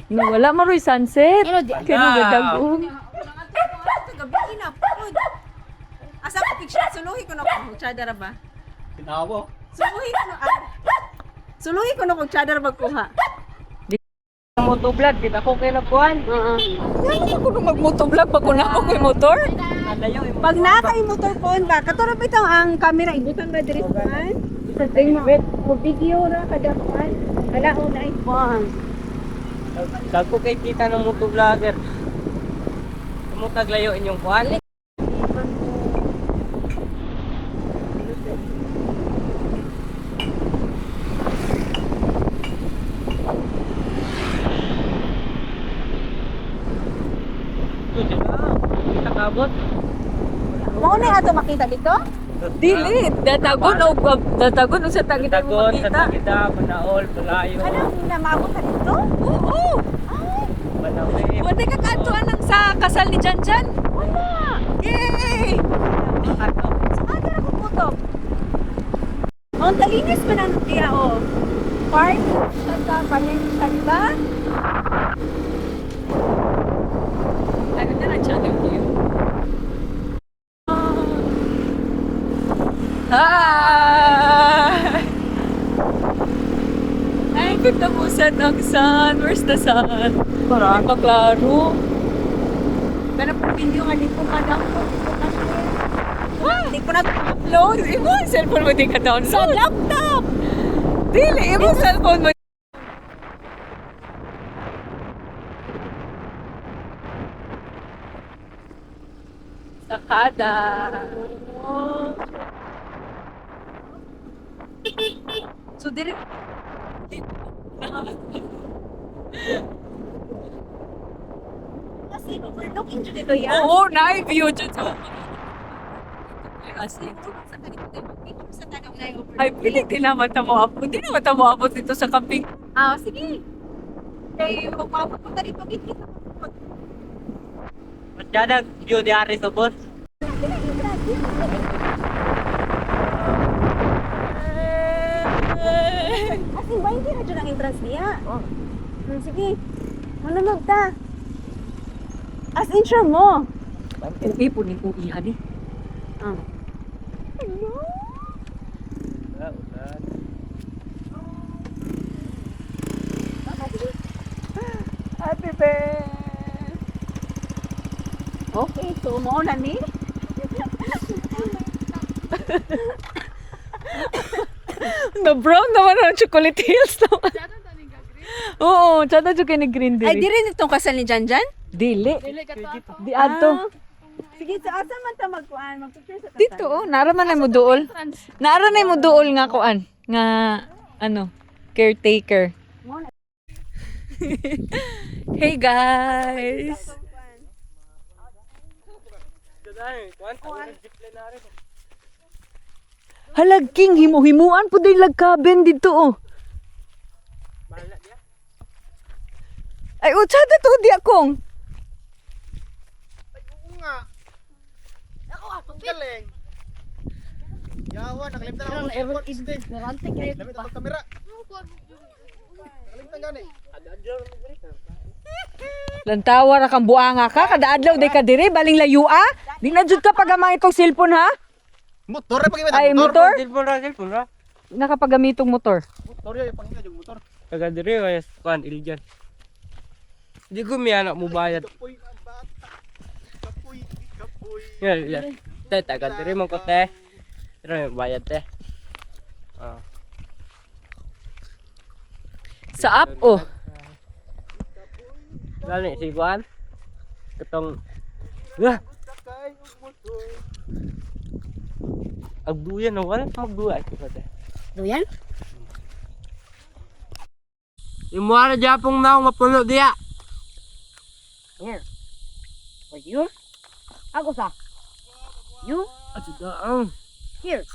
No, wala maroy sunset. Ano di? Kaya gadagong. Gabi na po. Asa ko picture suluhi ko na ko chadar ba? Pinawa. Suluhi ko na. Suluhi ko na kung chadar magkuha. Motovlog, kita ko kayo nagkuhan. Ano ako nung mag-motovlog pag kuna ako kay motor? Pag nakay motor phone ba, katulad bitaw ang camera ibutan ba diri kuan? Sa tingin mo video ra kada kuan. Ala una iPhone. Dagko kay kita ng motovlogger. Tumutag layo inyong kuhan. Kita kabot. Mao na ato makita dito? Dili, datagon o sa tagit ang Tagon sa makita. kita, Manaol, Palayo, Ano na maabot ka dito? Oo. Manawi. Wala ka kantuan lang sa kasal ni Janjan. Wala. Yay! Saan ka ko putok? Ang talinis man ang diya o. Park sa pamilya ba? Ano na lang channel niyo? Hi! Ay, katapusan ng sun. Where's the sun? Parang maklaro. Pero pag video nga dito ka daw ko. Hindi ko na-upload. Imo ang cellphone mo di ka download. Sa laptop! Dili, imo ang cellphone mo. Sakada. So, dili. Kasi overlook into dito yan. Oo, na-view dyan sa kasi Sa tanong na yung ay pilit din naman tamo abot. Hindi naman tamo abot dito sa camping. sige. Kaya magpapot ko dito kita. Masyadang view di Ari sa boss. Kasi ba hindi na dyan ang entrance niya? Sige. Manunod ta. As in sure mo. Uwi po ni uihan eh. Ate Ben. Okay, so mo na ni. Na brown naman ang chocolate hills naman. Oo, tsada dyan kayo ni green dili. Ay, di rin itong kasal ni Janjan? Dili. Di ato. Sige, so asa man ta magkuan? Magpicture sa Dito oh, naraman na mo duol. Nara na mo duol nga kuan. Nga ano, caretaker. Hey guys. Halagking himo-himuan po din lagkaben dito oh. Ay, utsada to di akong. Ang galing. Yawa, nakalimtan ako sa airport stay. Lamit ang kamera. Nakalimtan gani. Lantawa ra kang buanga ka, kada adlaw day ka dire, baling layua. Di na jud ka pagamang itong cellphone ha? Motor pa gimana? Ay, motor? Cellphone ra. Nakapagamitong motor. Motor ya, pangina yung motor. Taga diri kaya kuan Iljan. Di ko mi anak mo bayad. Kapoy ang bata. Kapoy, kapoy. Yan. Te taga diri mo ko te. Pero bayad te. Ah. Sa app oh. Gani si kuan. Katong Sakay og motor. agduyan na wala magduwa ito te. Duyan? Imuara japong naong mapuno diya. Here. For you? Ako sa? You? Ato daang. Here.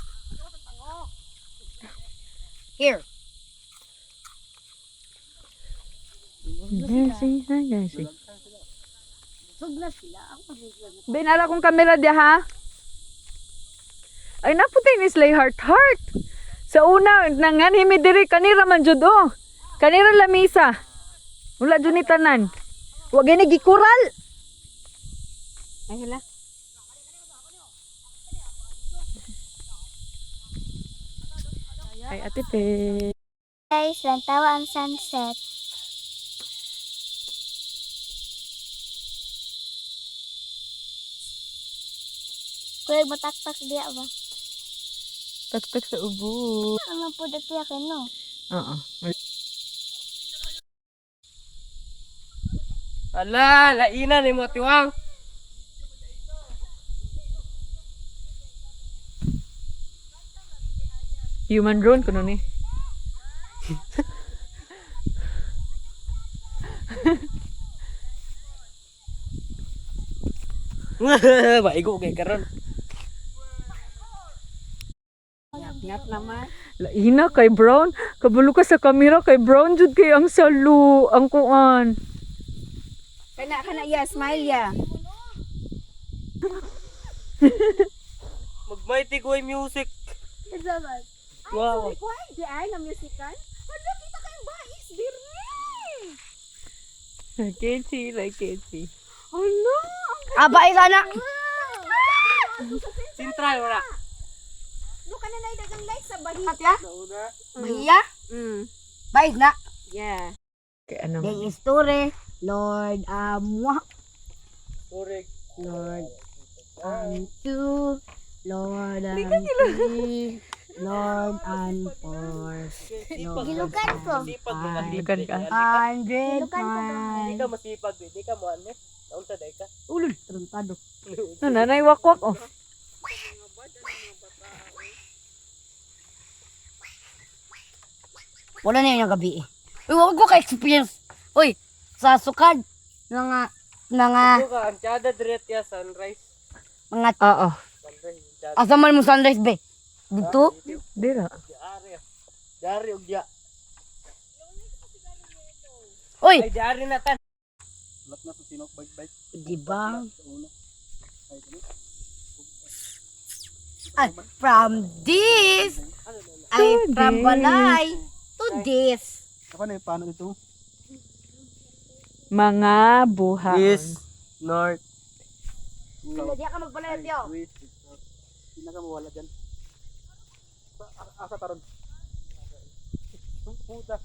Here. Sugla sila. Ako magiging. Binala kong kamera dia ha. Ay naputay ni Slay Heart Heart. Sa una nangan himi diri kanira man jud oh. Kanira lamisa. Wala dyan ni tanan. Huwag gani gikural. Ay, hala. Ay, ate pe. Guys, lantawa ang sunset. Kuya, mataktak diya ba? Tak-tak sa ubo. Ano po dati akin, no? Oo. Ala, laina ni mo tiwang. Human drone kuno ni. Baigo kay karon. Ngat naman. Laina kay Brown. Kabalo ka sa kamera kay Brown jud kay ang salo, ang kuan. Kana ya, smile ya. Magmighty ko music. Wow. Kuhay, di ay na musical. Hala, kita kayong bais, dirne. Kitty, like kitty. Hala, Aba, sana! Sintral wala. no ka na na dagang like sa bahi. Katya? Nauna. Mahiya? Bait na. Yeah. Kay ano? Ding story. Lord, Correct. Lord, two. Lord, three. Lord, and four. Gilukan ko. Masipag mo Lukan ka. 100 Di ka masipag, di ka mo ano. Naunsa dai ka. Ulul, truntado. Nanay wakwak oh. Wala na yung gabi eh. Uy, wag ko ka-experience. Uy, sa sukad. Mga Ano ka, ang tiada direct ya sunrise. Oo. Sunrise, tiada. asa man mo sunrise be? Dito? Dira. Diari. Diari og dia. Uy, Ay diari na tan. Lat na sa sinok bike. di ba? Una. Ay, ano? Ah, from this, ay To from this. balay to this. Ako na paano ito? Mga buhay. East, north. Hindi ka magbalay tiyo. West. Hindi na ka mawala dyan. Asa karon? Puta.